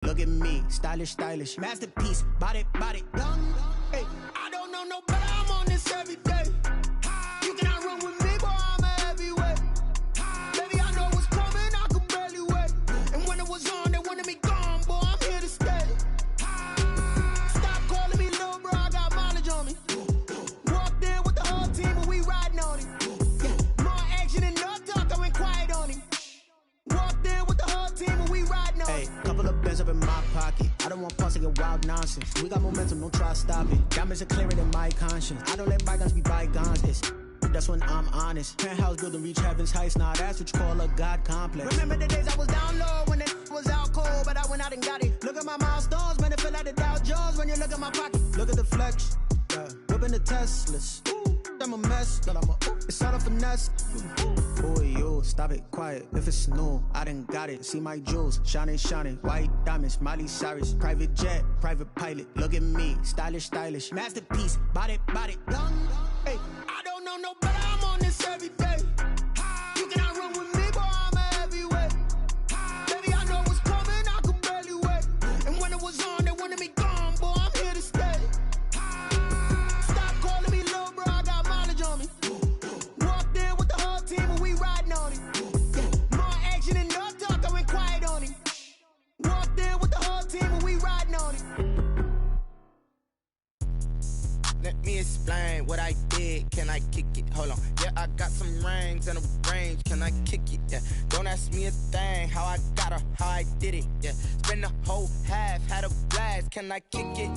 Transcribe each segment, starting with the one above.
Look at me, stylish, stylish, masterpiece, body, young. Hey, I don't know no better, I'm on this every day. You cannot run with me, boy, I'm a heavyweight. Baby, I know what's coming, I could barely wait. And when it was on, they wanted me gone, boy, I'm here to stay. Stop calling me little bro, I got mileage on me. Walked in with the whole team, and we riding on him. Yeah, more action than no talk, I went quiet on him. Walked in with the whole team, and we riding on him. Hey, couple of bands up in my pocket. I don't want pause to get wild nonsense. We got momentum, don't try to stop it. Diamonds are clearer than my conscience. I don't let bygones be bygones. That's when I'm honest. Penthouse building, reach heaven's heights. Nah, that's what you call a God complex. Remember the days I was down low when it was out cold, but I went out and got it. Look at my milestones, man, it feel like the Dow Jones when you look at my pocket. Look at the flex, yeah. Whipping the Teslas. Ooh, I'm a mess, but it's all a finesse. Boy, you stop it, quiet. If it's new, I done got it. See my jewels, shining, white diamonds, Miley Cyrus, private jet, private pilot. Look at me, stylish, stylish, masterpiece, body, young. Hey, I don't know no better, I'm on this every day. You cannot run with me, boy, I'm a heavyweight. Baby, I know what's coming, I could barely wait. And when it was on, they wanted me gone, boy, I'm here to stay. Stop calling me little bro, I got mileage on me. Walked in with the whole team, and we riding on him. Yeah, more action than no talk, I went quiet on him. Walked in with the whole team, and we riding on him. Let me explain what I did. Can I kick it? Hold on. Yeah, I got some rings and a range. Can I kick it? Yeah. Don't ask me a thing. How I got her, how I did it. Yeah. Spend the whole half, had a blast. Can I kick it?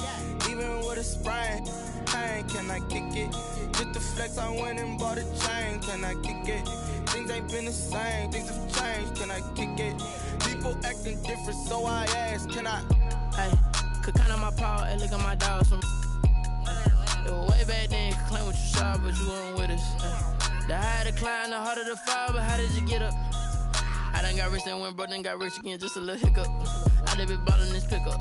Even with a sprain. Hey, can I kick it? Just the flex, I went and bought a chain. Can I kick it? Things ain't been the same. Things have changed. Can I kick it? People acting different, so I ask. Can I? Hey, could count on my power and look at my dogs from. It was way back then, could claim what you saw, but you weren't with us. The higher the climb, the harder the fall, but how did you get up? I done got rich, then went broke, then got rich again, just a little hiccup. I done been ballin' this pickup.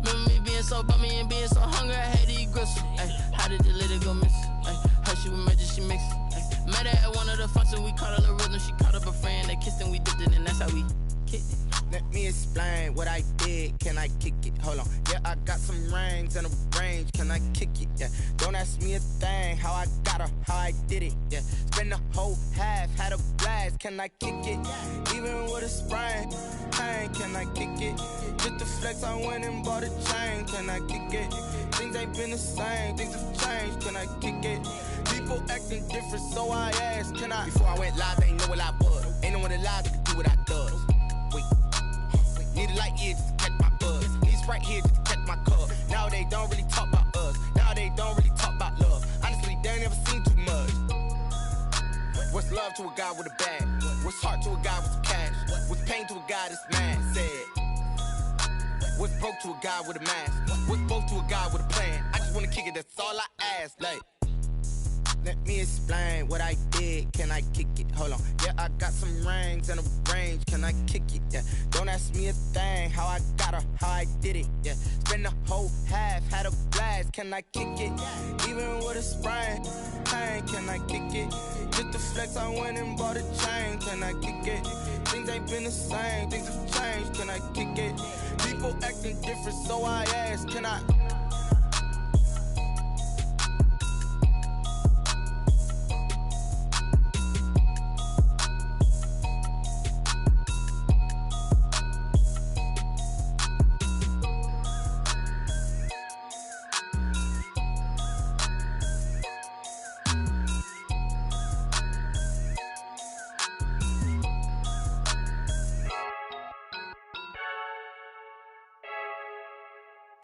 Remember me being so bummy and being so hungry, I had to eat gristle. Ay, how did the lady go miss? Her she was magic, she mixed. Met her at one of the functions, we caught her the rhythm, she caught up a friend, they kissed and we dipped it, and that's how we kicked it. Let me explain what I did. Can I kick it? Hold on. Yeah, I got some rings and a range. Can I kick it? Yeah. Don't ask me a thing. How I got her, how I did it. Yeah. Spend the whole half, had a blast. Can I kick it? Even with a sprain. Hey, can I kick it? Just the flex, I went and bought a chain. Can I kick it? Things ain't been the same. Things have changed. Can I kick it? People acting different, so I asked. Can I? Before I went live, they ain't know what I was. Ain't no one alive that could do what I does. Need a light year just to catch my buzz. Need Sprite here just to catch my cup. Now they don't really talk about us. Now they don't really talk about love. Honestly, they ain't never seen too much. What's love to a guy with a bag? What's heart to a guy with some cash? What's pain to a guy that's mad? Said. What's broke to a guy with a mask? What's both to a guy with a plan? I just wanna kick it, that's all I ask. Like, let me explain what I did. Can I kick it? Hold on. Yeah, I got some rings and a range. Can I kick it? Yeah. Don't ask me a thing. How I got her, how I did it. Yeah. Spend the whole half, had a blast. Can I kick it? Even with a sprain. Hey, can I kick it? Just the flex, I went and bought a chain. Can I kick it? Things ain't been the same. Things have changed. Can I kick it? People acting different, so I ask. Can I?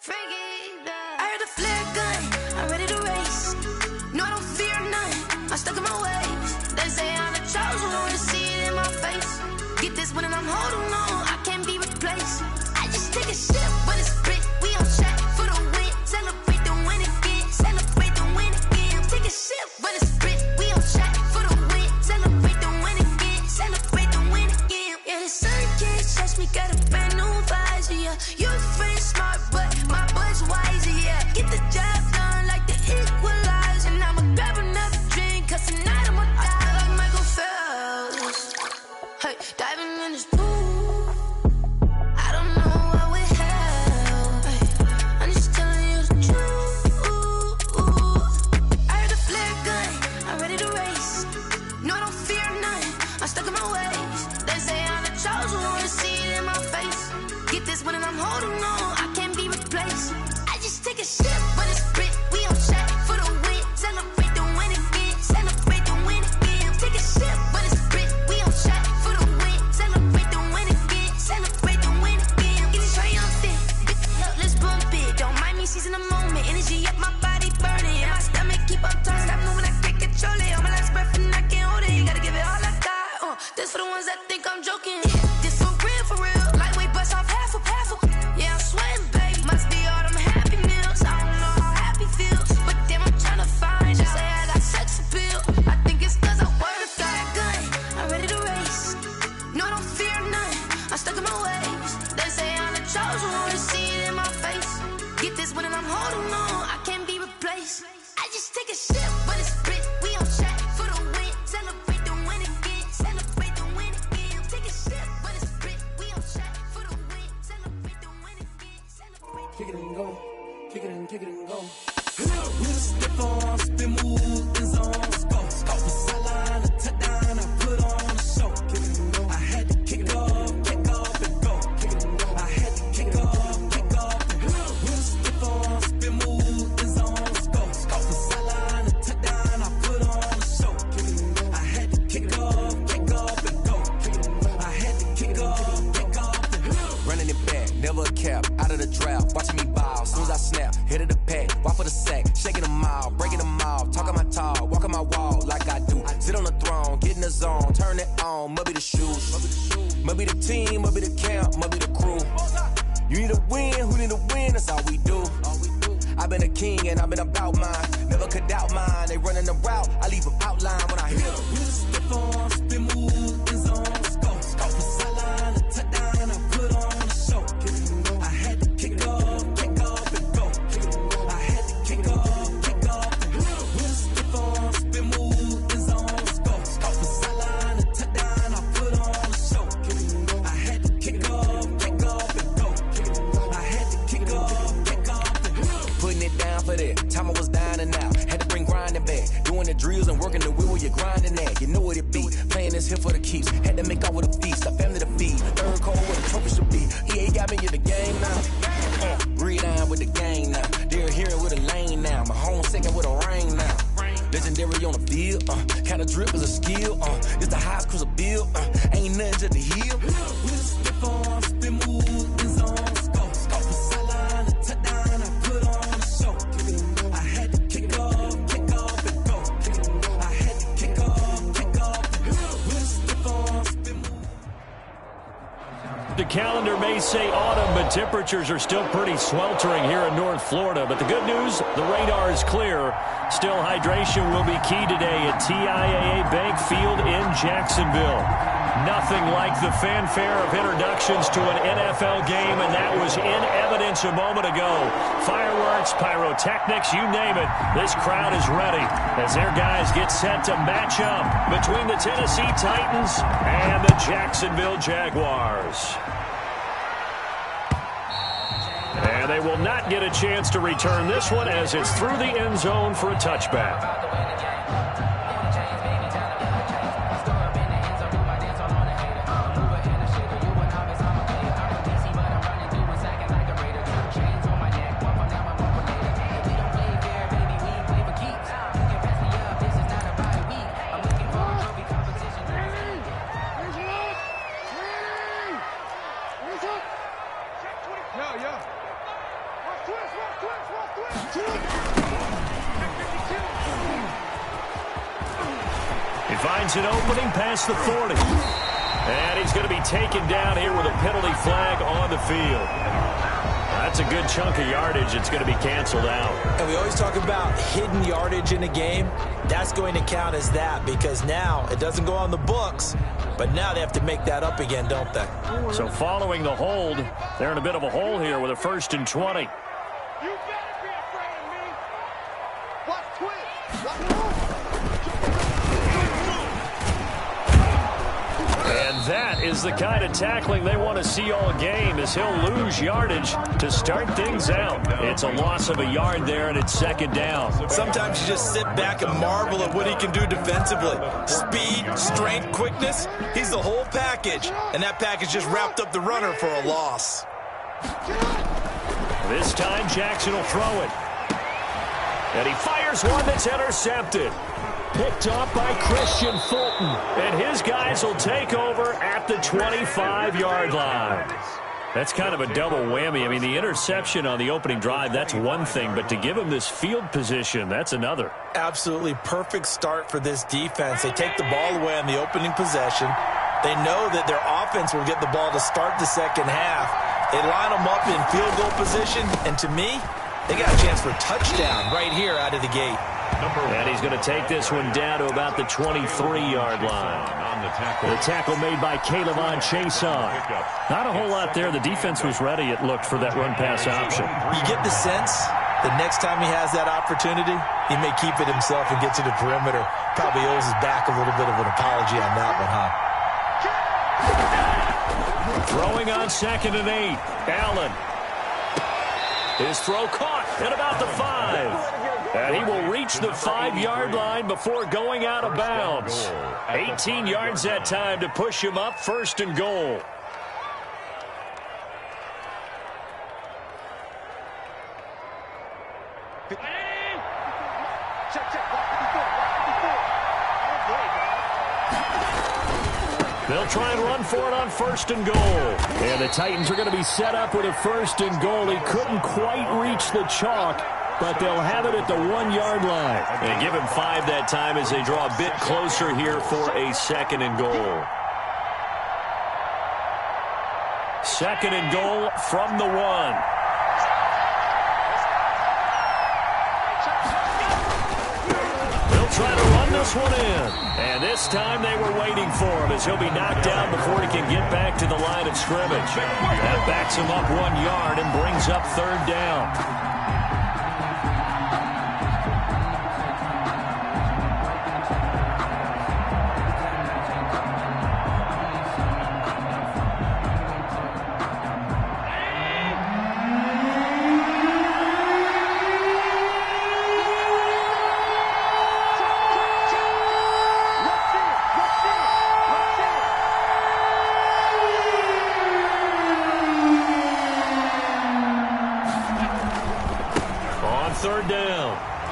I heard the flare gun, I'm ready to race. No, I don't fear none, I'm stuck in my ways. They say I'm the chosen one, to see it in my face. Get this one and I'm holding on, I can't be replaced. I just take a sip when it's split, we on track for the win. Celebrate the win again, celebrate the win again. Take a sip when it's split, we on track for the win. Celebrate the win again, celebrate the win again. Yeah, the sun can't touch me, got a brand new visor, yeah. Your friend's smart, but my boy's wiser, yeah. Get the job done like the equalizer. And I'ma grab another drink, cause tonight I'ma die like Michael Phelps. Hey, diving in this pool, I don't know what we have. one and I'm holding on. I can't be replaced. I just take a sip, but it's spit. We on track for the win. Celebrate the win again. Celebrate the win again. Take a sip, but it's spit. We on track for the win. Celebrate the win again. Celebrate the win again. Get it triumphant. Let's bump it. Don't mind me seizing the moment. Energy up, my body burning. And my stomach keep up turning. Stop moving, I can't control it. On my last breath and I can't hold it. You gotta give it all I got. This for the ones that think I'm joking. This for real, for real. Lightweight bust off half of. Yeah, I'm sweating, babe. Must be all them happy meals. I don't know how happy feels, but damn, I'm tryna find. Just say I got sex appeal. I think it's cause I work. Got a gun, I'm ready to race. No, I don't fear none. I'm stuck in my ways. They say I'm the chosen one. See it in my face. Get this one and I'm holding on. I can't be replaced. I just take a sip, but it's spit. We on track for the win. Celebrate the win again. Celebrate the win again. Take a sip, but it's spit. We on track for the win. Celebrate the win again. Celebrate. Kick it and go. Kick it and kick it and go. We'll step on, spin, move, and zone. Let's go. Off the sideline, a touchdown. I put on a show. Kick it and go. I had to kick off and go. Kick it and go. I had to kick off and go. We'll step on, spin, move, and zone. Let's go. Off the sideline, a touchdown. I put on a show. Kick it and go. I had to kick off and go. Kick it and go. I had to kick off and go. Running it back, never a cap, out of the draft, watching me ball, soon as I snap, hit of the pack, walk for the sack, shaking them all, breaking them off, talking my talk, walking my wall like I do, sit on the throne, get in the zone, turn it on, must be the shoes, must be the team, must be the camp, must be the crew, you need a win, who need a win, that's all we do, I've been a king and I've been about mine, never could doubt mine, they running the route, I leave them outline when I hit them. We'll step on, spin, move, and zone, let's go, off the sideline, a touchdown, I put on a show, I had to kick off and go, I had to kick off and go, we'll step on, spin, move, and zone, let's go, off the sideline, a touchdown, I put on a show, I had to kick off and go, I had to kick off and go. Putting it down for that, time I was down and out, had to bring grinding back, doing the drills and working the wheel where you're grinding at, you know what it be, playing this here for the keeps, had to make off with a feast, a family to feed, third cold where the trophy should be, EA got me in the game now, breathe down with the game now, they're here with a lane now, my home second with a ring now, legendary on the field, kind of drip is a skill, it's the highest cruiser bill, ain't nothing to the heel. We'll step on, spin, move, and zone, let's go, off the sideline, a touchdown, I put on a show, I had to kick off and go, I had to kick off and go, we'll step on, spin, move. The calendar may say autumn, but temperatures are still pretty sweltering here in North Florida. But the good news, the radar is clear. Still, hydration will be key today at TIAA Bank Field in Jacksonville. Nothing like the fanfare of introductions to an NFL game, and that was in evidence a moment ago. Fireworks, pyrotechnics, you name it. This crowd is ready as their guys get set to match up between the Tennessee Titans and the Jacksonville Jaguars. And they will not get a chance to return this one as it's through the end zone for a touchback. He finds an opening past the 40. And he's going to be taken down here with a penalty flag on the field. That's a good chunk of yardage. It's going to be canceled out. And we always talk about hidden yardage in a game. That's going to count as that because now it doesn't go on the books, but now they have to make that up again, don't they? So following the hold, they're in a bit of a hole here with a 1st and 20. You better be afraid of me. Watch twist. Watch And that is the kind of tackling they want to see all game as he'll lose yardage to start things out. It's a loss of a yard there, and it's 2nd down. Sometimes you just sit back and marvel at what he can do defensively. Speed, strength, quickness, he's the whole package. And that package just wrapped up the runner for a loss. This time Jackson will throw it. And he fires one that's intercepted. Picked off by Christian Fulton. And his guys will take over at the 25-yard line. That's kind of a double whammy. I mean, the interception on the opening drive, that's one thing. But to give him this field position, that's another. Absolutely perfect start for this defense. They take the ball away on the opening possession. They know that their offense will get the ball to start the second half. They line them up in field goal position. And to me, they got a chance for a touchdown right here out of the gate. And he's going to take this one down to about the 23-yard line. The tackle made by Caleb Chason. Not a whole lot there. The defense was ready, it looked, for that run-pass option. You get the sense that next time he has that opportunity, he may keep it himself and get to the perimeter. Probably owes his back a little bit of an apology on that one, huh? Throwing on 2nd and 8. Allen. His throw caught at about the 5. And he will reach the 5-yard line before going out of bounds. 18 yards that time to push him up, 1st and goal. They'll try and run for it on 1st and goal. And the Titans are going to be set up with a 1st and goal. He couldn't quite reach the chalk, but they'll have it at the 1-yard line. And give him 5 that time as they draw a bit closer here for a 2nd and goal. 2nd and goal from the 1. Trying to run this one in. And this time they were waiting for him as he'll be knocked down before he can get back to the line of scrimmage. That backs him up 1 yard and brings up 3rd down.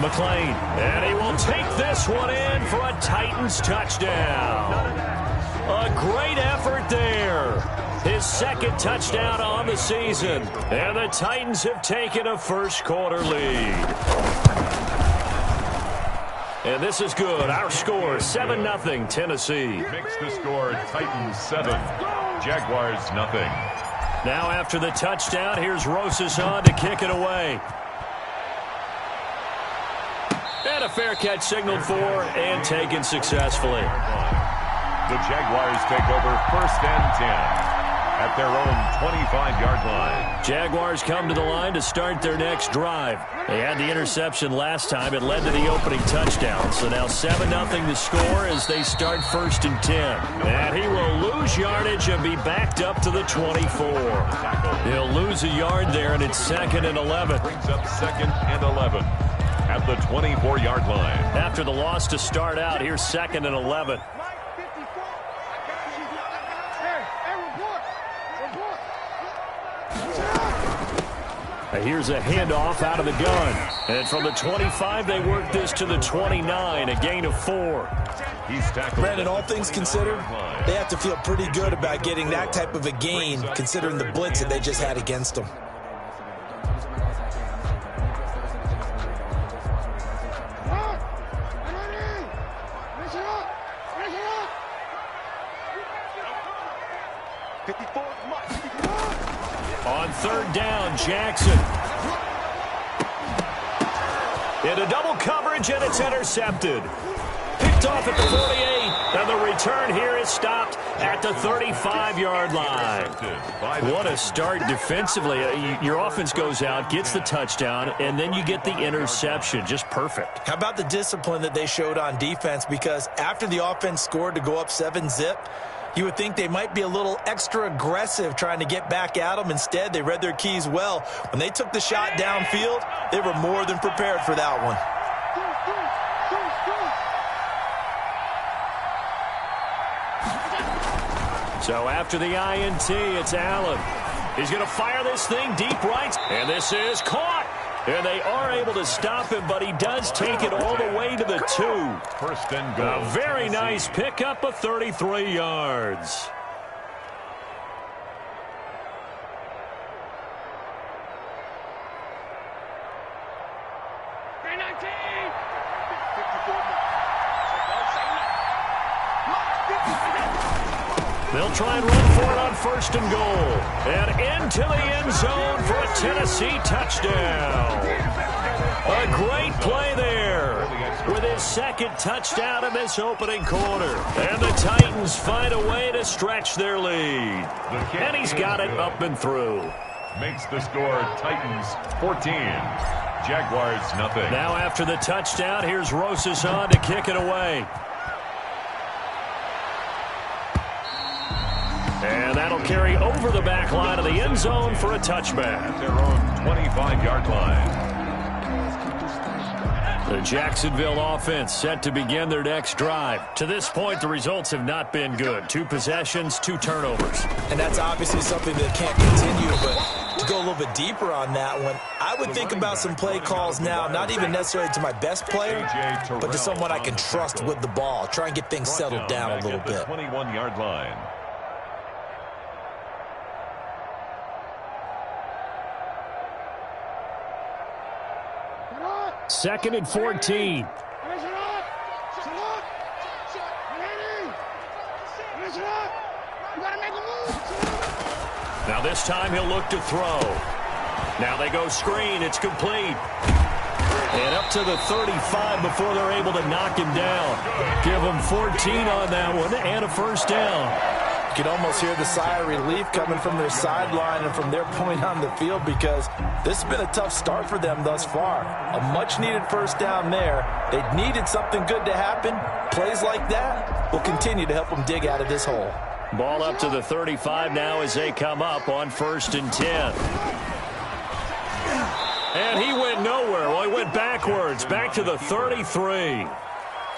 McLean, and he will take this one in for a Titans touchdown. A great effort there. His 2nd touchdown on the season. And the Titans have taken a first-quarter lead. And this is good. Our score, 7-0 Tennessee. Makes the score Titans 7, Jaguars 0. Now after the touchdown, here's Rosas on to kick it away. And a fair catch signaled for and taken successfully. The Jaguars take over 1st and 10 at their own 25-yard line. Jaguars come to the line to start their next drive. They had the interception last time. It led to the opening touchdown. So now 7-0 the score as they start 1st and 10. And he will lose yardage and be backed up to the 24. He'll lose a yard there, and it's 2nd and 11. Brings up 2nd and 11. At the 24-yard line. After the loss to start out, here's 2nd and 11. Here's a handoff out of the gun. And from the 25, they work this to the 29, a gain of 4. He's tackled. Brandon, all things considered, they have to feel pretty good about getting that type of a gain, considering the blitz that they just had against them. On 3rd down, Jackson. Into double coverage, and it's intercepted. Picked off at the 48, and the return here is stopped at the 35-yard line. What a start defensively. Your offense goes out, gets the touchdown, and then you get the interception. Just perfect. How about the discipline that they showed on defense? Because after the offense scored to go up 7-zip, you would think they might be a little extra aggressive trying to get back at them. Instead, they read their keys well. When they took the shot downfield, they were more than prepared for that one. So after the INT, it's Allen. He's going to fire this thing deep right, and this is caught. And they are able to stop him, but he does take it all the way to the 2. First and goal. A very nice pickup of 33 yards. They'll try and run for it on first and goal. And into the end zone for a Tennessee touchdown. A great play there with his second touchdown in this opening quarter. And the Titans find a way to stretch their lead. And he's got it up and through. Makes the score Titans 14. Jaguars nothing. Now after the touchdown, here's Rosas on to kick it away. And that'll carry over the back line of the end zone for a touchback. At their own 25-yard line. The Jacksonville offense set to begin their next drive. To this point, the results have not been good. 2 possessions, 2 turnovers. And that's obviously something that can't continue, but to go a little bit deeper on that one, I would think about some play calls now, not even necessarily to my best player, but to someone I can trust with the ball. Try and get things settled down a little bit. 21-yard line. Second and 14. Now this time he'll look to throw. Now they go screen. It's complete. And up to the 35 before they're able to knock him down. Give him 14 on that one and a first down. You can almost hear the sigh of relief coming from their sideline and from their point on the field because this has been a tough start for them thus far. A much-needed first down there. They needed something good to happen. Plays like that will continue to help them dig out of this hole. Ball up to the 35 now as they come up on first and 10. And he went nowhere. Well, he went backwards, back to the 33.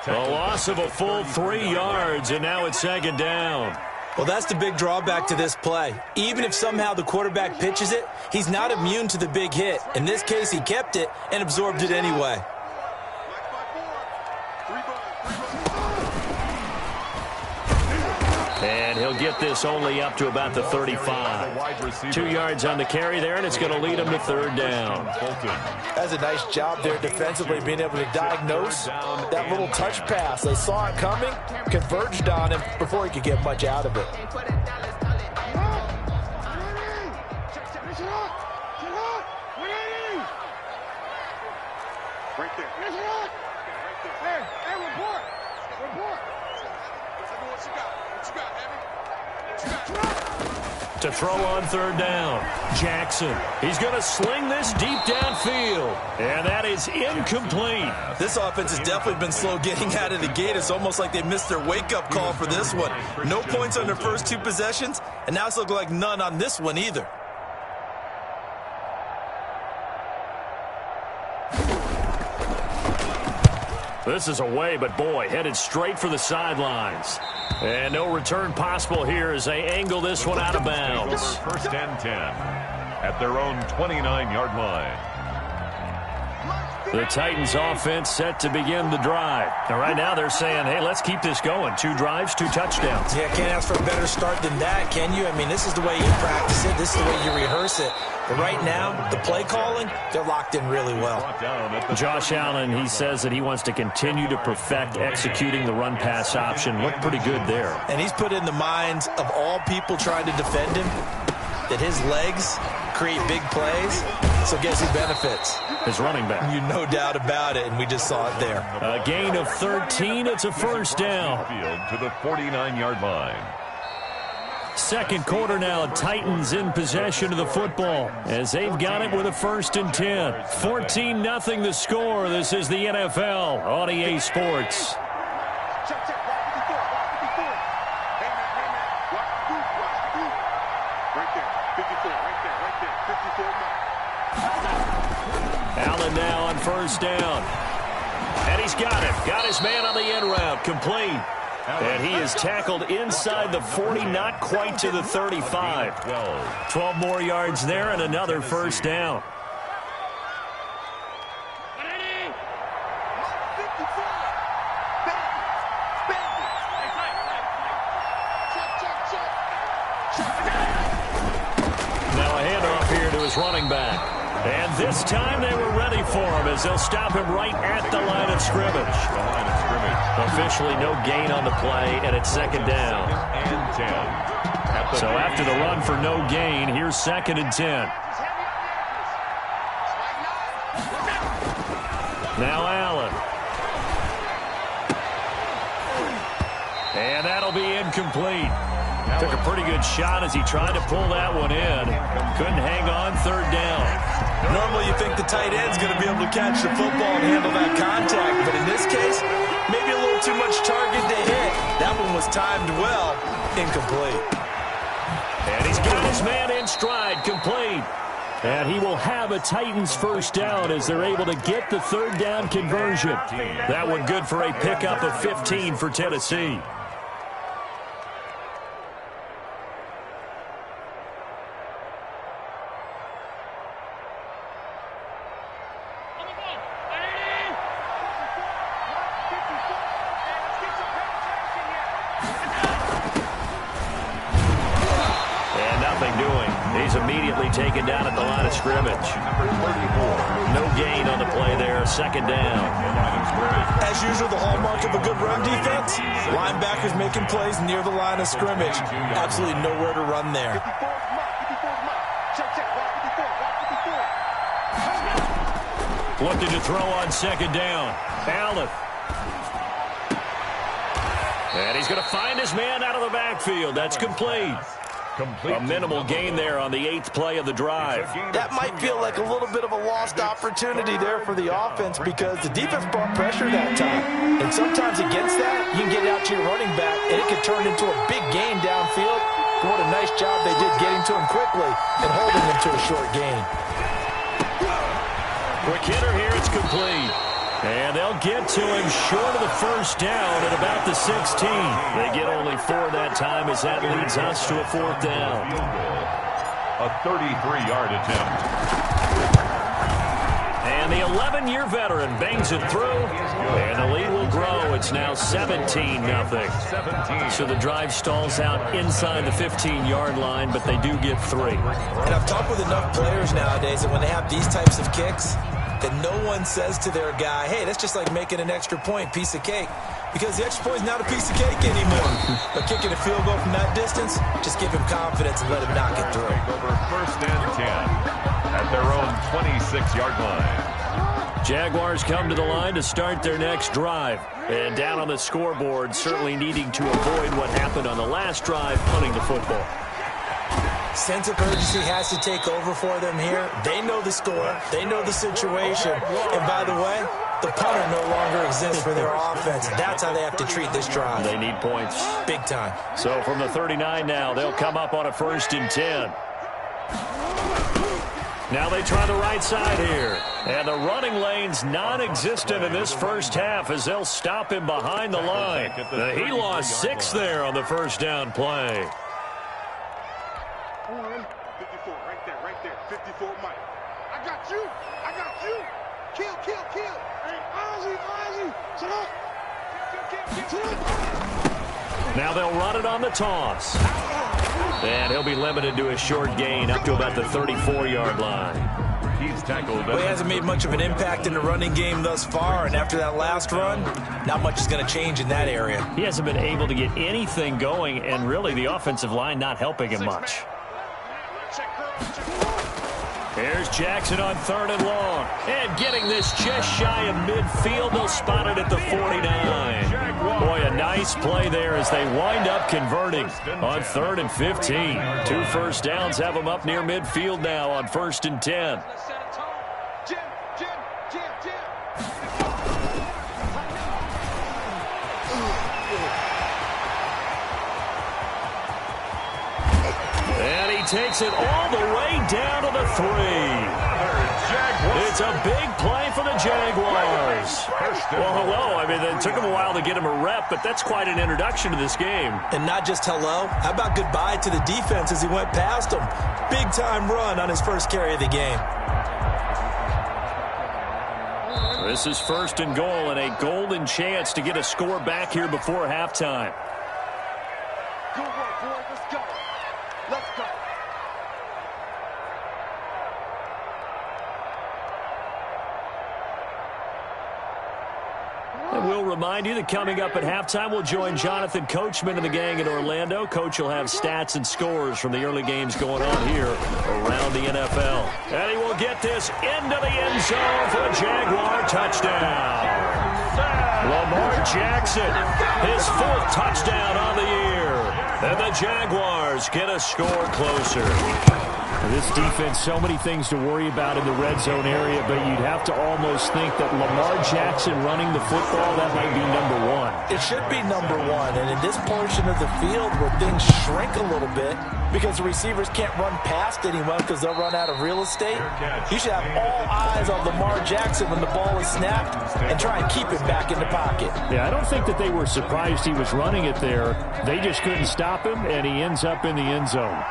A loss of a full 3 yards, and now it's second down. Well, that's the big drawback to this play. Even if somehow the quarterback pitches it, he's not immune to the big hit. In this case, he kept it and absorbed it anyway. And he'll get this only up to about the 35. 2 yards on the carry there, and it's going to lead him to third down. That's a nice job there defensively, being able to diagnose that little touch pass. They saw it coming, converged on him before he could get much out of it. To throw on third down, Jackson. He's going to sling this deep downfield, and that is incomplete. This offense has definitely been slow getting out of the gate. It's almost like they missed their wake-up call for this one. No points on their first 2 possessions, and now it's looking like none on this one either. This is away, but boy, headed straight for the sidelines. And no return possible here as they angle this one out of bounds. First and 10 at their own 29-yard line. The Titans offense set to begin the drive. And right now they're saying, hey, let's keep this going. 2 drives, 2 touchdowns. Yeah, can't ask for a better start than that, can you? I mean, this is the way you practice it. This is the way you rehearse it. But right now, the play calling, they're locked in really well. Josh Allen, he says that he wants to continue to perfect executing the run-pass option. Looked pretty good there. And he's put in the minds of all people trying to defend him that his legs create big plays. So guess who benefits? His running back. You no doubt about it, and we just saw it there. A gain of 13. It's a first down. To the 49-yard line. Second quarter now, Titans in possession of the football as they've got it with a first and 10. 14-0 the score. This is the NFL on EA Sports. Allen now on first down. And he's got it. Got his man on the end route. Complete. And he is tackled inside the 40, not quite to the 35. 12 more yards there and another first down. Now a handoff here to his running back. And this time they were ready for him as they'll stop him right at the line of scrimmage. Officially no gain on the play, and it's second down. So after the run for no gain, here's 2nd and 10. Now Allen. And that'll be incomplete. Took a pretty good shot as he tried to pull that one in. Couldn't hang on, 3rd down. Normally you think the tight end's going to be able to catch the football and handle that contact, but in this case, maybe a little too much target to hit. That one was timed well, incomplete. And he's got his man in stride, complete. And he will have a Titans first down as they're able to get the 3rd down conversion. That one good for a pickup of 15 for Tennessee. Taken down at the line of scrimmage. No gain on the play there. 2nd down. As usual, the hallmark of a good run defense, linebackers making plays near the line of scrimmage. Absolutely nowhere to run there. Looking to throw on 2nd down. Allen. And he's going to find his man out of the backfield. That's complete. A minimal gain there on the 8th play of the drive. That might feel like a little bit of a lost opportunity there for the offense because the defense brought pressure that time. And sometimes against that, you can get out to your running back, and it could turn into a big gain downfield. What a nice job they did getting to him quickly and holding him to a short gain. Quick hitter here, it's complete. And they'll get to him short of the first down at about the 16. They get only 4 that time as that leads us to a 4th down. A 33-yard attempt. And the 11-year veteran bangs it through. And the lead will grow. It's now 17-0. So the drive stalls out inside the 15-yard line, but they do get 3. And I've talked with enough players nowadays that when they have these types of kicks, that no one says to their guy, hey, that's just like making an extra point, piece of cake. Because the extra point is not a piece of cake anymore. But kicking a field goal from that distance, just give him confidence and let him knock it through. Over 1st and 10 at their own 26-yard line. Jaguars come to the line to start their next drive. And down on the scoreboard, certainly needing to avoid what happened on the last drive, punting the football. Sense of urgency has to take over for them here. They know the score. They know the situation. And by the way, the punter no longer exists for their offense. That's how they have to treat this drive. They need points. Big time. So from the 39 now, they'll come up on a 1st and 10. Now they try the right side here. And the running lane's non-existent in this first half as they'll stop him behind the line. He lost 6 there on the first down play. 54, right there, 54, Mike. I got you. Kill. Hey, Ozzy, shut up. Now they'll run it on the toss. And he'll be limited to a short gain up to about the 34-yard line. He's tackled. Well, he hasn't made much of an impact in the running game thus far, and after that last run, not much is going to change in that area. He hasn't been able to get anything going, and really the offensive line not helping him much. Here's Jackson on 3rd and long. And getting this just shy of midfield. They'll spot it at the 49. Boy, a nice play there as they wind up converting on 3rd and 15. 2 first downs have them up near midfield now on 1st and 10. And he takes it all the way down to the 3. It's a big play for the Jaguars. is. Well, hello. I mean, it took him a while to get him a rep, but that's quite an introduction to this game. And not just hello. How about goodbye to the defense as he went past him? Big-time run on his first carry of the game. This is 1st and goal and a golden chance to get a score back here before halftime. Good work, boys. Let's go. Let's go. And we'll remind you that coming up at halftime, we'll join Jonathan Coachman and the gang in Orlando. Coach will have stats and scores from the early games going on here around the NFL. And he will get this into the end zone for a Jaguar touchdown. Lamar Jackson, his 4th touchdown on the year. And the Jaguars get a score closer. This defense, so many things to worry about in the red zone area, but you'd have to almost think that Lamar Jackson running the football, that might be number 1. It should be number 1, and in this portion of the field where things shrink a little bit because the receivers can't run past anyone because they'll run out of real estate, you should have all eyes on Lamar Jackson when the ball is snapped and try and keep it back in the pocket. Yeah, I don't think that they were surprised he was running it there. They just couldn't stop him, and he ends up in the end zone.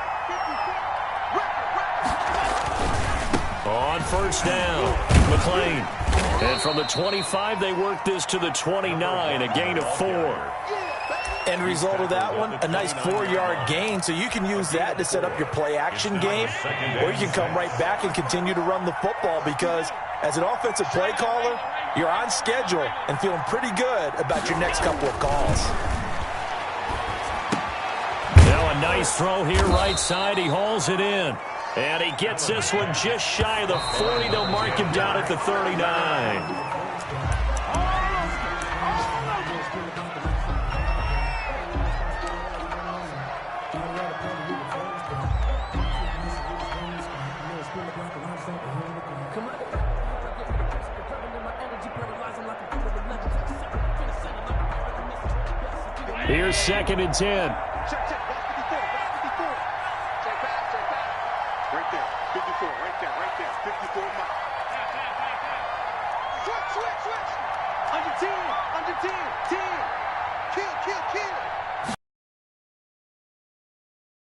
On 1st down, McClain. And from the 25, they work this to the 29, a gain of 4. End result of that one, a nice 4-yard gain, so you can use that to set up your play-action game, or you can come right back and continue to run the football because as an offensive play caller, you're on schedule and feeling pretty good about your next couple of calls. Now a nice throw here right side. He hauls it in. And he gets this one just shy of the 40. They'll mark him down at the 39. Here's 2nd and 10.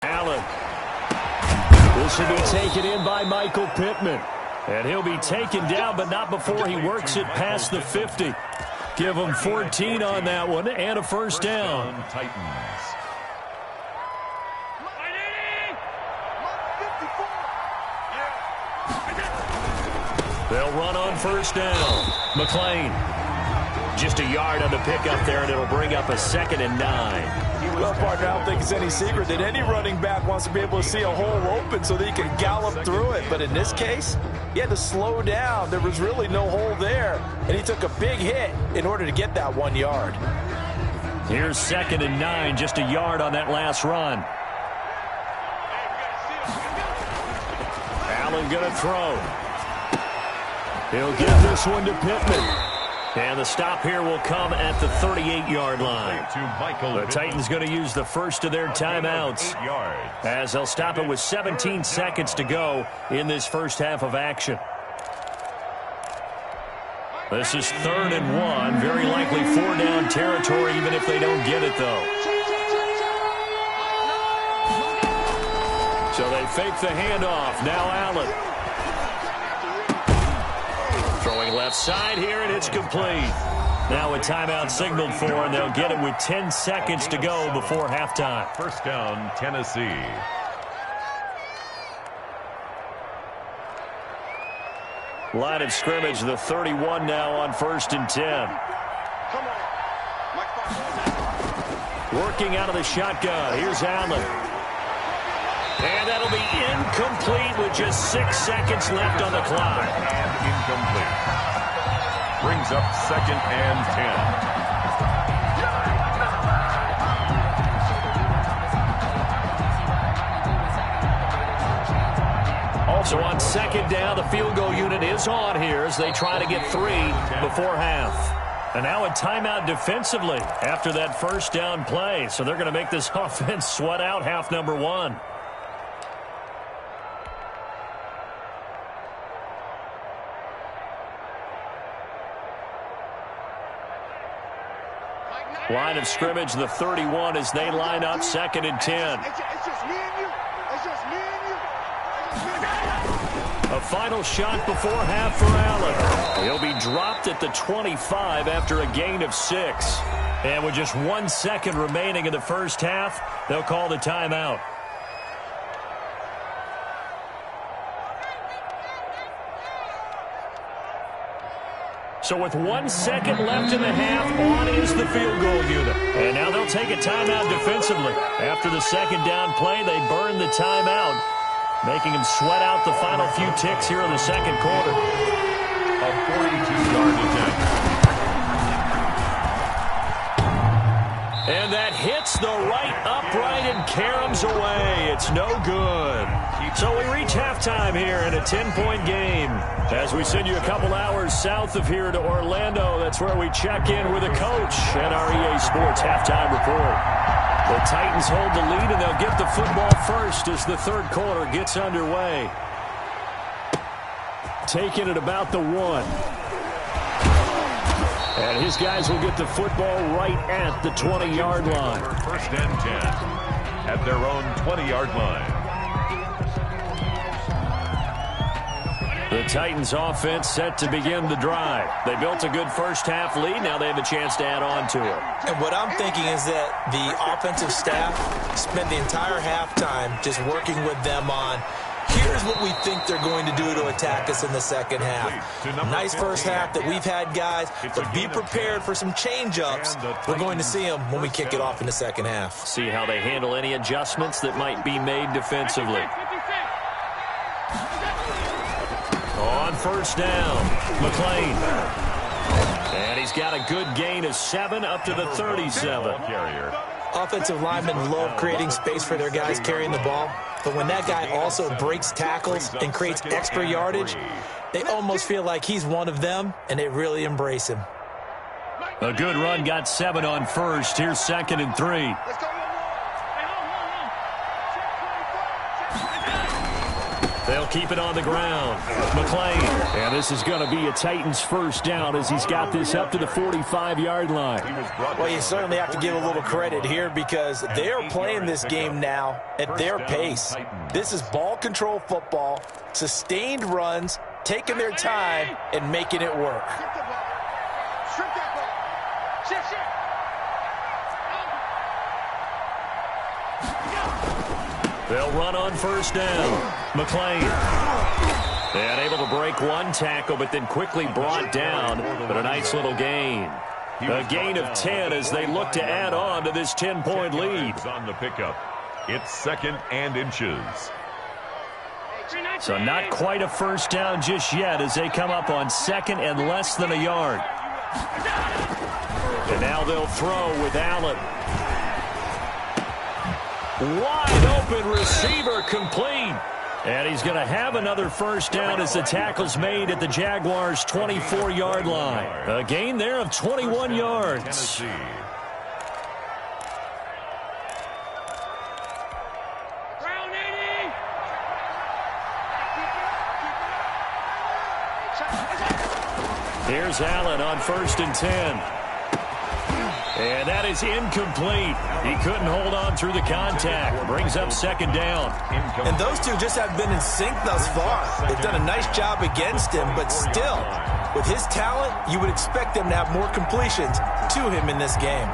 Allen. This will be taken in by Michael Pittman. And he'll be taken down, but not before he works it past the 50. Give him 14 on that one and a 1st down. Titans. They'll run on 1st down. McClain. Just a yard on the pickup there, and it'll bring up a 2nd and 9. Well, partner, I don't think it's any secret that any running back wants to be able to see a hole open so that he can gallop through it. But in this case, he had to slow down. There was really no hole there, and he took a big hit in order to get that 1 yard. Here's 2nd and 9, just a yard on that last run. Allen going to throw. He'll give this one to Pittman. And the stop here will come at the 38-yard line. The Titans going to use the first of their timeouts as they'll stop it with 17 seconds to go in this first half of action. This is 3rd and 1. Very likely 4-down territory even if they don't get it, though. So they fake the handoff. Now Allen. Throwing left side here, and it's complete. Now a timeout signaled for, and they'll get it with 10 seconds to go before halftime. 1st down, Tennessee. Line of scrimmage, the 31 now on 1st and 10. Working out of the shotgun. Here's Allen. And that'll be incomplete with just 6 seconds left on the clock. And incomplete. Brings up 2nd and 10. Also on 2nd down, the field goal unit is on here as they try to get 3 before half. And now a timeout defensively after that 1st down play. So they're going to make this offense sweat out half number 1. Line of scrimmage, the 31, as they line up 2nd and 10. It's just me and you. It's just me and you. A final shot before half for Allen. He'll be dropped at the 25 after a gain of 6. And with just 1 second remaining in the first half, they'll call the timeout. So with 1 second left in the half, on is the field goal unit. And now they'll take a timeout defensively. After the second down play, they burn the timeout, making them sweat out the final few ticks here in the second quarter. A 42-yard attempt. And that hits the right upright and caroms away. It's no good. So we reach halftime here in a 10-point game. As we send you a couple hours south of here to Orlando, that's where we check in with a coach at our EA Sports Halftime Report. The Titans hold the lead, and they'll get the football first as the third quarter gets underway. Taking it about the 1. And his guys will get the football right at the 20-yard line. First and 10 at their own 20-yard line. The Titans offense set to begin the drive. They built a good first half lead. Now they have a chance to add on to it. And what I'm thinking is that the offensive staff spent the entire halftime just working with them on, here's what we think they're going to do to attack us in the second half. Nice first half that we've had, guys, but be prepared for some change-ups. We're going to see them when we kick it off in the second half. See how they handle any adjustments that might be made defensively. On first down, McLean. And he's got a good gain of 7 up to the 37. Offensive linemen love creating space for their guys carrying the ball, but when that guy also breaks tackles and creates extra yardage, they almost feel like he's one of them, and they really embrace him. A good run got 7 on first. Here's 2nd and 3. They'll keep it on the ground. McLean. And this is going to be a Titans first down as he's got this up to the 45-yard line. Well, you certainly have to give a little credit here because they're playing this game now at their pace. This is ball control football, sustained runs, taking their time, and making it work. They'll run on first down. McLean. And able to break one tackle, but then quickly brought down. But a nice little gain. A gain of 10 as they look to add on to this 10-point lead. On the pickup. It's 2nd and inches. So not quite a first down just yet as they come up on 2nd and less than a yard. And now they'll throw with Allen. Wide open receiver complete. And he's going to have another first down as the tackle's made at the Jaguars' 24-yard line. A gain there of 21 yards. Here's Allen on 1st and 10. And that is incomplete. He couldn't hold on through the contact. Brings up 2nd down. And those two just have been in sync thus far. They've done a nice job against him, but still, with his talent, you would expect them to have more completions to him in this game.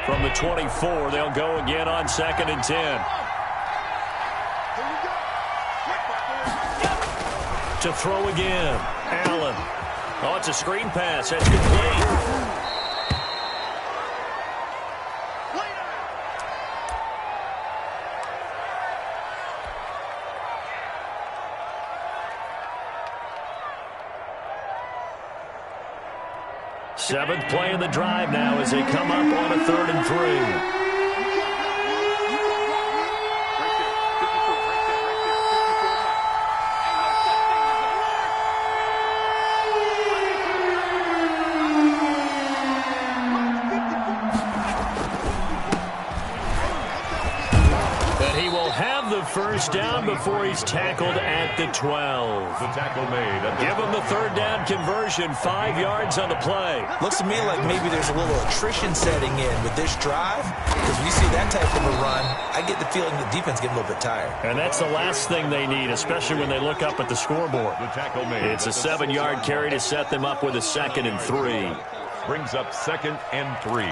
From the 24, they'll go again on 2nd and 10. To throw again. Allen. Oh, it's a screen pass. That's complete. Seventh play in the drive now as they come up on a 3rd and 3. will have the first down before he's tackled at the 12. The tackle made. Give him the third down conversion, 5 yards on the play. Looks to me like maybe there's a little attrition setting in with this drive, because when you see that type of a run, I get the feeling the defense getting a little bit tired. And that's the last thing they need, especially when they look up at the scoreboard. The tackle made. It's a 7-yard carry to set them up with a 2nd and 3. Brings up 2nd and 3.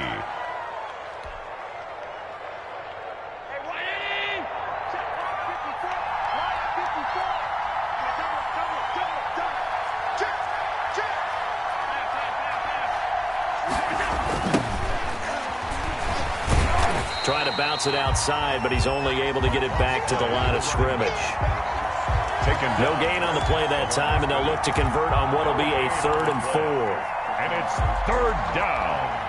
Trying to bounce it outside, but he's only able to get it back to the line of scrimmage. No gain on the play that time, and they'll look to convert on what will be a 3rd and 4. And it's 3rd down.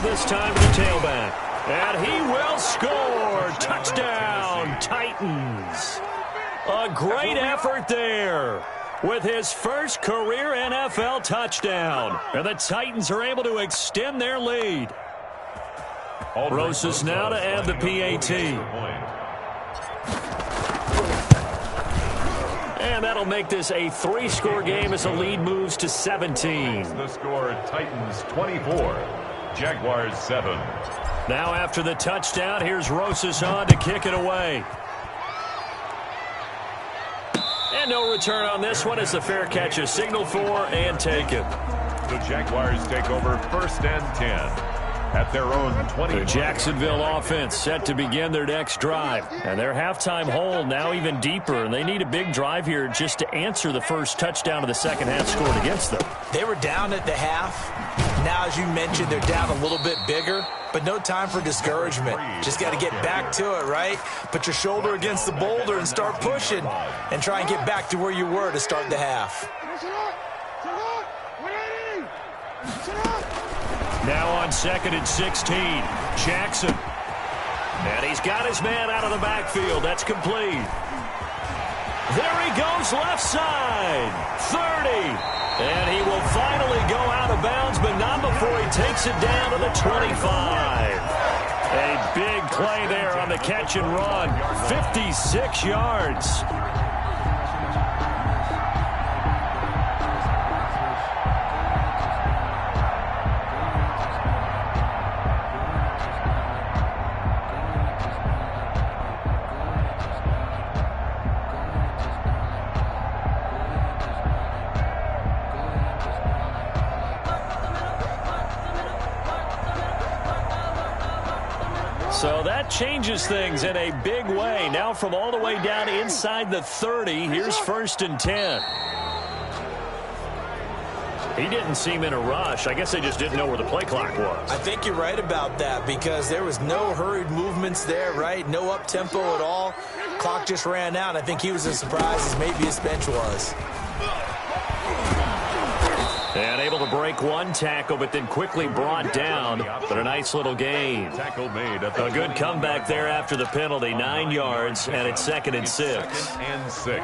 This time to the tailback. And he will score. Touchdown, Titans. A great effort there with his first career NFL touchdown. And the Titans are able to extend their lead. Rosas now to add the PAT. And that'll make this a 3-score game as the lead moves to 17. The score, Titans 24. Jaguars 7. Now after the touchdown, here's Rosas on to kick it away. And no return on this one as the fair catch is signaled for and taken. The Jaguars take over 1st and 10 at their own 20. The Jacksonville offense set to begin their next drive. And their halftime hole now even deeper. And they need a big drive here just to answer the first touchdown of the second half scored against them. They were down at the half. Now, as you mentioned, they're down a little bit bigger, but no time for discouragement. Just got to get back to it, right? Put your shoulder against the boulder and start pushing and try and get back to where you were to start the half. Now on 2nd and 16, Jackson. And he's got his man out of the backfield. That's complete. There he goes left side. 30. And he will finally go out of bounds, but not before he takes it down to the 25. A big play there on the catch and run. 56 yards. So that changes things in a big way. Now from all the way down inside the 30, here's 1st and 10. He didn't seem in a rush. I guess they just didn't know where the play clock was. I think you're right about that because there was no hurried movements there, right? No up-tempo at all. Clock just ran out. I think he was as surprised as maybe his bench was. And able to break one tackle, but then quickly brought down. But a nice little gain. Tackle made. A good comeback there after the penalty. 9 yards, and it's 2nd and 6. 2nd and 6.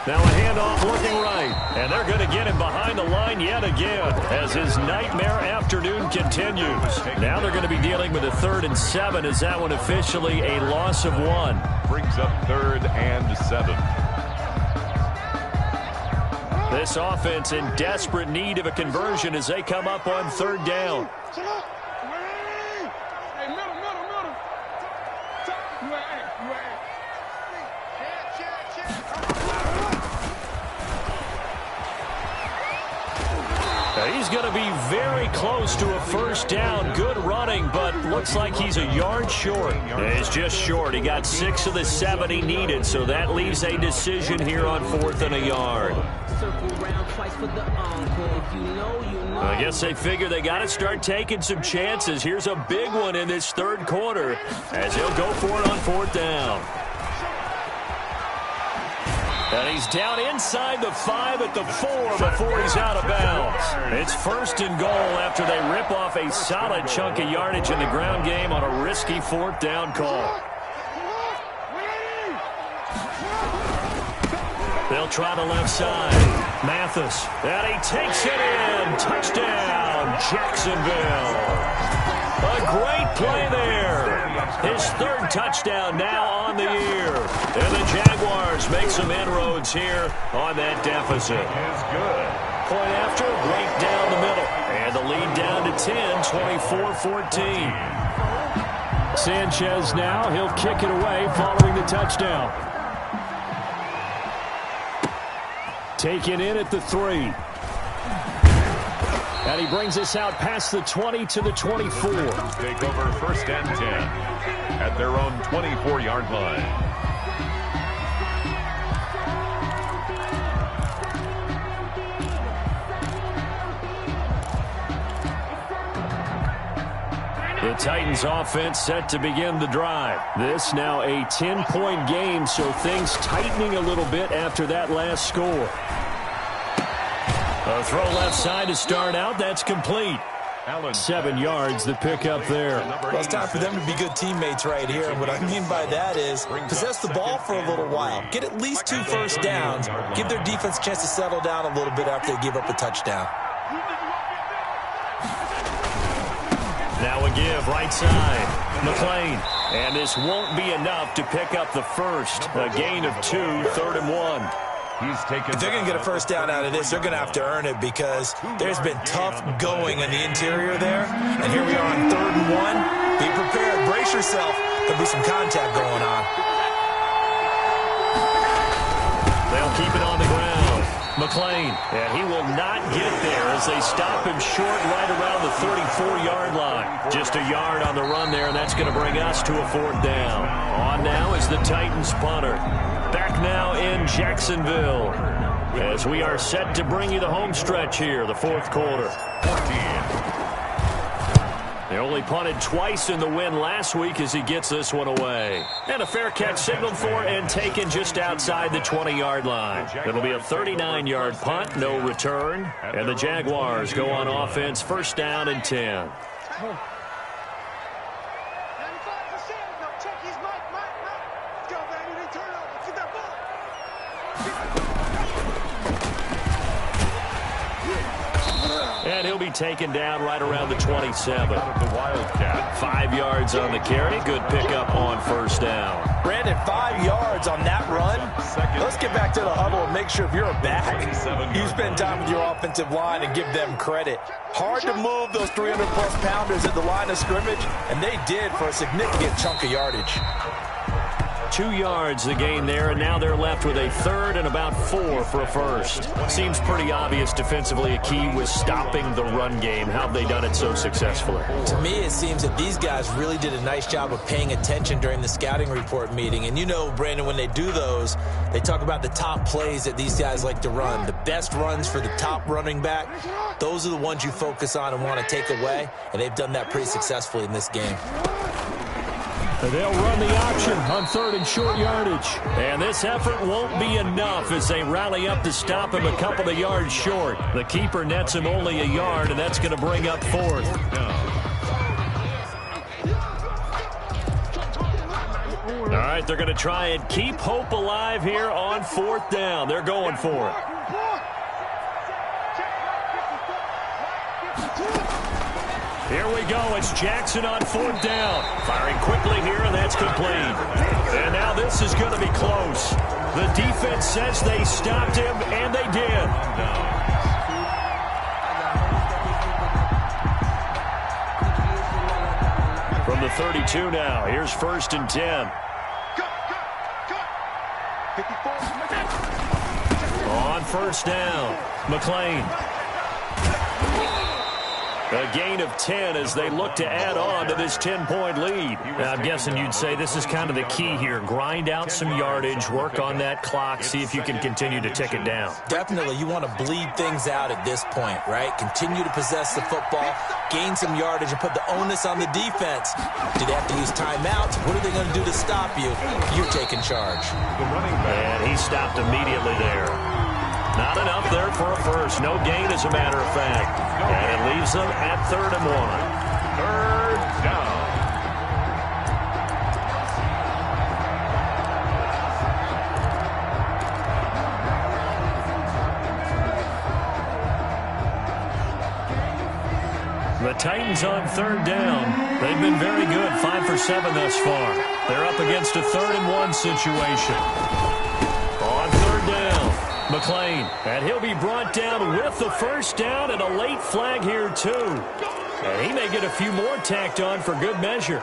Now a handoff looking right. And they're going to get him behind the line yet again as his nightmare afternoon continues. Now they're going to be dealing with a 3rd and 7 as that one officially a loss of 1. Brings up 3rd and 7. This offense in desperate need of a conversion as they come up on 3rd down. He's going to be very close to a first down. Good running, but looks like he's a yard short. He's just short. He got 6 of the 7 he needed, so that leaves a decision here on 4th and a yard. I guess they figure they got to start taking some chances. Here's a big one in this third quarter as he'll go for it on 4th down. And he's down inside the 5 at the 4 before he's out of bounds. It's 1st and goal after they rip off a solid chunk of yardage in the ground game on a risky 4th down call. They'll try the left side. Mathis. And he takes it in. Touchdown, Jacksonville. A great play there. His 3rd touchdown now on the year. And the Jaguars make some inroads here on that deficit. Is good. Point after, right down the middle. And the lead down to 10, 24-14. Sanchez now, he'll kick it away following the touchdown. Taken in at the 3. And he brings us out past the 20 to the 24. Take over 1st and 10 at their own 24-yard line. The Titans offense set to begin the drive. This now a 10-point game, so things tightening a little bit after that last score. A throw left side to start out. That's complete. 7 yards, the pickup there. Well, it's time for them to be good teammates right here. And what I mean by that is possess the ball for a little while. Get at least 2 first downs. Give their defense a chance to settle down a little bit after they give up a touchdown. Now a give, right side. McLean. And this won't be enough to pick up the first. A gain of 2, 3rd and 1. If they're going to get a first down out of this, they're going to have to earn it because there's been tough going in the interior there. And here we are on 3rd and 1. Be prepared. Brace yourself. There'll be some contact going on. They'll keep it on the ground. McLean, and he will not get there as they stop him short right around the 34-yard line. Just a yard on the run there, and that's going to bring us to a 4th down. On now is the Titans punter. Back now in Jacksonville as we are set to bring you the home stretch here, the 4th quarter. They only punted twice in the win last week as he gets this one away. And a fair catch signaled for and taken just outside the 20-yard line. It'll be a 39-yard punt, no return. And the Jaguars go on offense, 1st down and 10. And he'll be taken down right around the 27. The Wildcat. 5 yards on the carry. Good pickup on 1st down. Brandon, 5 yards on that run. Let's get back to the huddle and make sure if you're a back, you spend time with your offensive line and give them credit. Hard to move those 300-plus pounders at the line of scrimmage, and they did for a significant chunk of yardage. 2 yards the gain there, and now they're left with a 3rd and about 4 for a first. Seems pretty obvious defensively a key was stopping the run game. How have they done it so successfully? To me, it seems that these guys really did a nice job of paying attention during the scouting report meeting. And you know, Brandon, when they do those, they talk about the top plays that these guys like to run. The best runs for the top running back, those are the ones you focus on and want to take away. And they've done that pretty successfully in this game. They'll run the option on 3rd and short yardage. And this effort won't be enough as they rally up to stop him a couple of yards short. The keeper nets him only a yard, and that's going to bring up 4th. All right, they're going to try and keep hope alive here on 4th down. They're going for it. Here we go. It's Jackson on 4th down. Firing quickly here, and that's complete. And now this is going to be close. The defense says they stopped him, and they did. From the 32 now, here's 1st and 10. On 1st down, McLean. A gain of 10 as they look to add on to this 10-point lead. I'm guessing you'd say this is kind of the key here. Grind out some yardage, work on that clock, see if you can continue to tick it down. Definitely, you want to bleed things out at this point, right? Continue to possess the football, gain some yardage, and put the onus on the defense. Do they have to use timeouts? What are they going to do to stop you? You're taking charge. And he stopped immediately there. Not enough there for a first. No gain, as a matter of fact. And it leaves them at 3rd and 1. 3rd down. The Titans on 3rd down. They've been very good, 5 for 7 thus far. They're up against a 3rd and 1 situation. On 3rd down, McLean, and he'll be brought down with the first down and a late flag here too. And he may get a few more tacked on for good measure.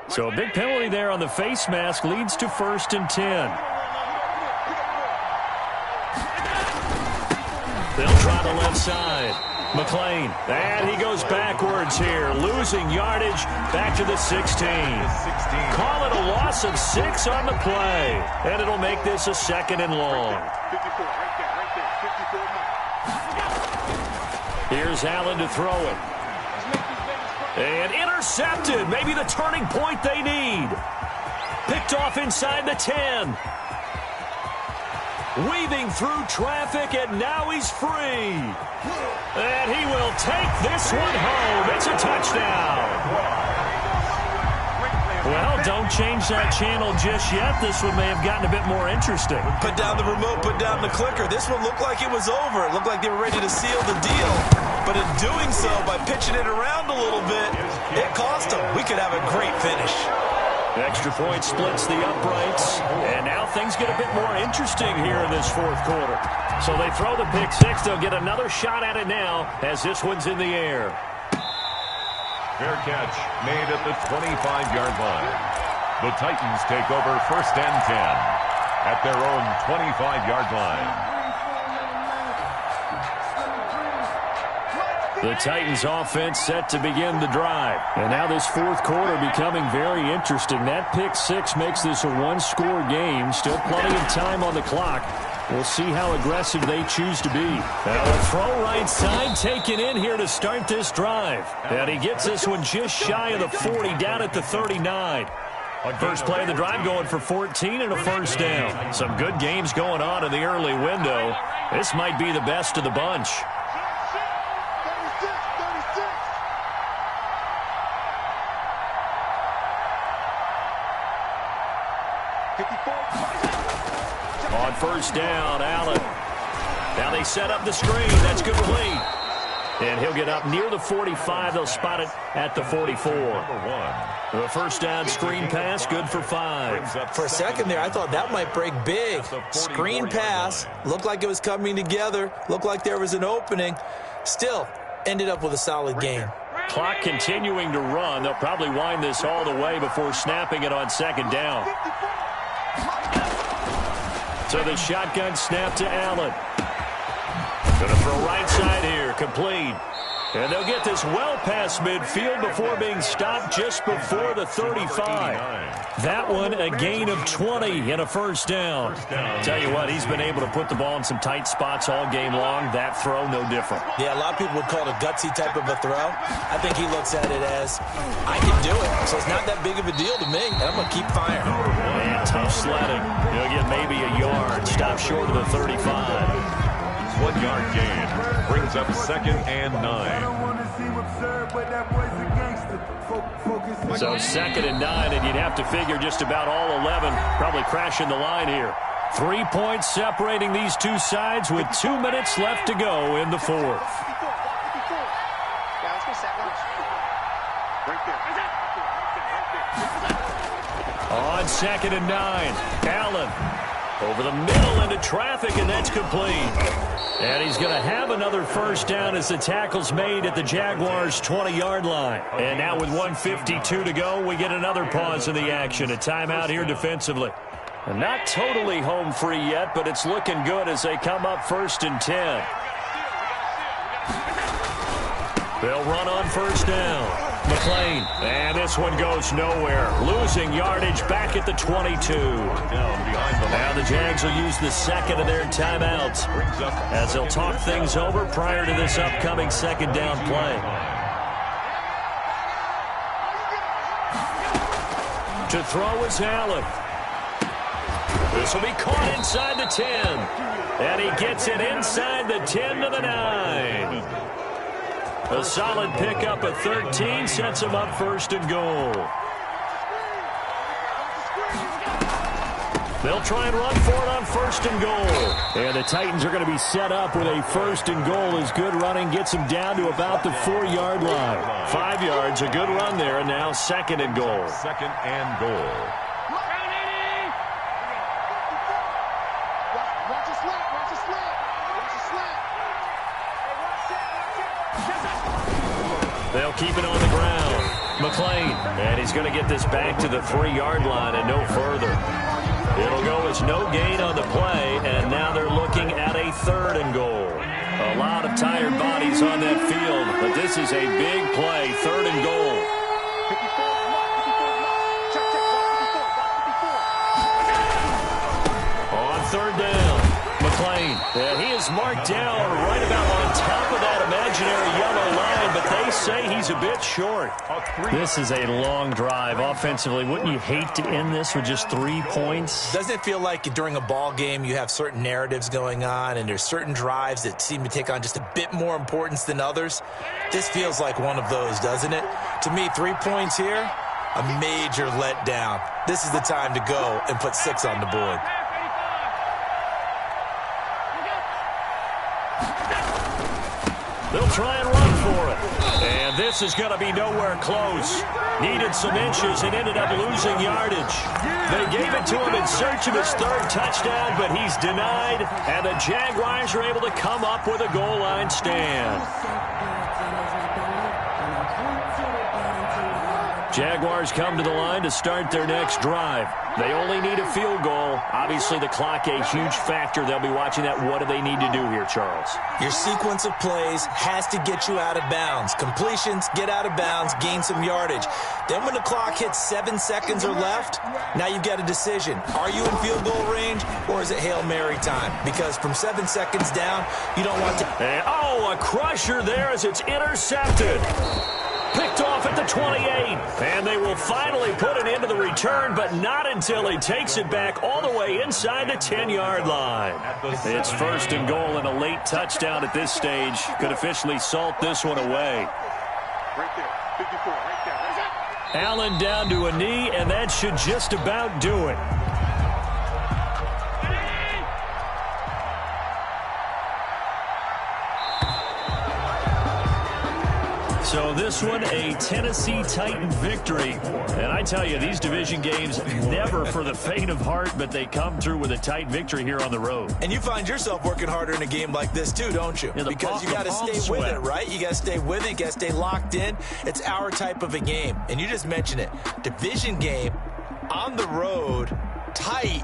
So a big penalty there on the face mask leads to 1st and 10. They'll try the left side. McLean, and he goes backwards here, losing yardage back to the 16. Call it a loss of 6 on the play, and it'll make this a 2nd and long. Here's Allen to throw it. And intercepted, maybe the turning point they need. Picked off inside the 10. Weaving through traffic, and now he's free. And he will take this one home. It's a touchdown. Well, don't change that channel just yet. This one may have gotten a bit more interesting. Put down the remote, put down the clicker. This one looked like it was over. It looked like they were ready to seal the deal. But in doing so, by pitching it around a little bit, it cost them. We could have a great finish. Extra point splits the uprights, and now things get a bit more interesting here in this 4th quarter. So they throw the pick 6. They'll get another shot at it now as this one's in the air. Fair catch made at the 25-yard line. The Titans take over 1st and 10 at their own 25-yard line. The Titans offense set to begin the drive. And now this 4th quarter becoming very interesting. That pick 6 makes this a 1-score game. Still plenty of time on the clock. We'll see how aggressive they choose to be. Now a throw right side taken in here to start this drive. And he gets this one just shy of the 40, down at the 39. First play of the drive going for 14 and a 1st down. Some good games going on in the early window. This might be the best of the bunch. On 1st down, Allen. Now they set up the screen. That's complete. And he'll get up near the 45. They'll spot it at the 44. The 1st down screen pass, good for 5. For a second there, I thought that might break big. Screen pass, looked like it was coming together, looked like there was an opening. Still, ended up with a solid game. Clock continuing to run. They'll probably wind this all the way before snapping it on 2nd down. So the shotgun snap to Allen. Going to throw right side here, complete. And they'll get this well past midfield before being stopped just before the 35. That one a gain of 20 and a 1st down. Tell you what, he's been able to put the ball in some tight spots all game long. That throw, no different. Yeah, a lot of people would call it a gutsy type of a throw. I think he looks at it as, I can do it. So it's not that big of a deal to me, and I'm going to keep firing. And tough sledding. He'll get maybe a yard. Stop short of the 35. 1-yard gain brings up 2nd and 9. So 2nd and 9, and you'd have to figure just about all 11 probably crashing the line here. 3 points separating these two sides with 2 minutes left to go in the 4th. On 2nd and 9, Allen over the middle into traffic, and that's complete. And he's going to have another 1st down as the tackle's made at the Jaguars' 20-yard line. And now with 1:52 to go, we get another pause in the action. A timeout here defensively. And not totally home free yet, but it's looking good as they come up 1st and 10. They'll run on 1st down. McLean, and this one goes nowhere. Losing yardage back at the 22. Now the Jags will use the second of their timeouts as they'll talk things over prior to this upcoming 2nd down play. To throw is Allen. This will be caught inside the 10. And he gets it inside the 10 to the 9. A solid pickup at 13 sets him up 1st and goal. They'll try and run for it on 1st and goal. And the Titans are going to be set up with a 1st and goal as good running gets them down to about the 4-yard line. 5 yards, a good run there, and now 2nd and goal. 2nd and goal. They'll keep it on the ground. McLean, and he's going to get this back to the 3-yard line and no further. It'll go as no gain on the play, and now they're looking at a 3rd and goal. A lot of tired bodies on that field, but this is a big play, 3rd and goal. On 3rd down, McLean, and he is marked down right about on top of that imaginary yellow line, but they say he's a bit short. This is a long drive offensively. Wouldn't you hate to end this with just 3 points? Doesn't it feel like during a ball game you have certain narratives going on and there's certain drives that seem to take on just a bit more importance than others? This feels like one of those, doesn't it? To me, 3 points here, a major letdown. This is the time to go and put 6 on the board. They'll try and run for it. And this is going to be nowhere close. Needed some inches and ended up losing yardage. They gave it to him in search of his 3rd touchdown, but he's denied. And the Jaguars are able to come up with a goal line stand. Jaguars come to the line to start their next drive. They only need a field goal. Obviously, the clock a huge factor. They'll be watching that. What do they need to do here, Charles? Your sequence of plays has to get you out of bounds. Completions, get out of bounds, gain some yardage. Then when the clock hits 7 seconds or left, now you've got a decision. Are you in field goal range, or is it Hail Mary time? Because from 7 seconds down, you don't want to... And, a crusher there as it's intercepted. Picked off at the 28, and they will finally put an end to the return, but not until he takes it back all the way inside the 10-yard line. It's 1st and goal, and a late touchdown at this stage could officially salt this one away. Right there, 54, right there. Allen down to a knee, and that should just about do it. So this one, a Tennessee Titan victory. And I tell you, these division games, never for the faint of heart, but they come through with a tight victory here on the road. And you find yourself working harder in a game like this too, don't you? Yeah, because you got to stay with it, right? You got to stay with it. You got to stay locked in. It's our type of a game. And you just mentioned it. Division game, on the road, tight.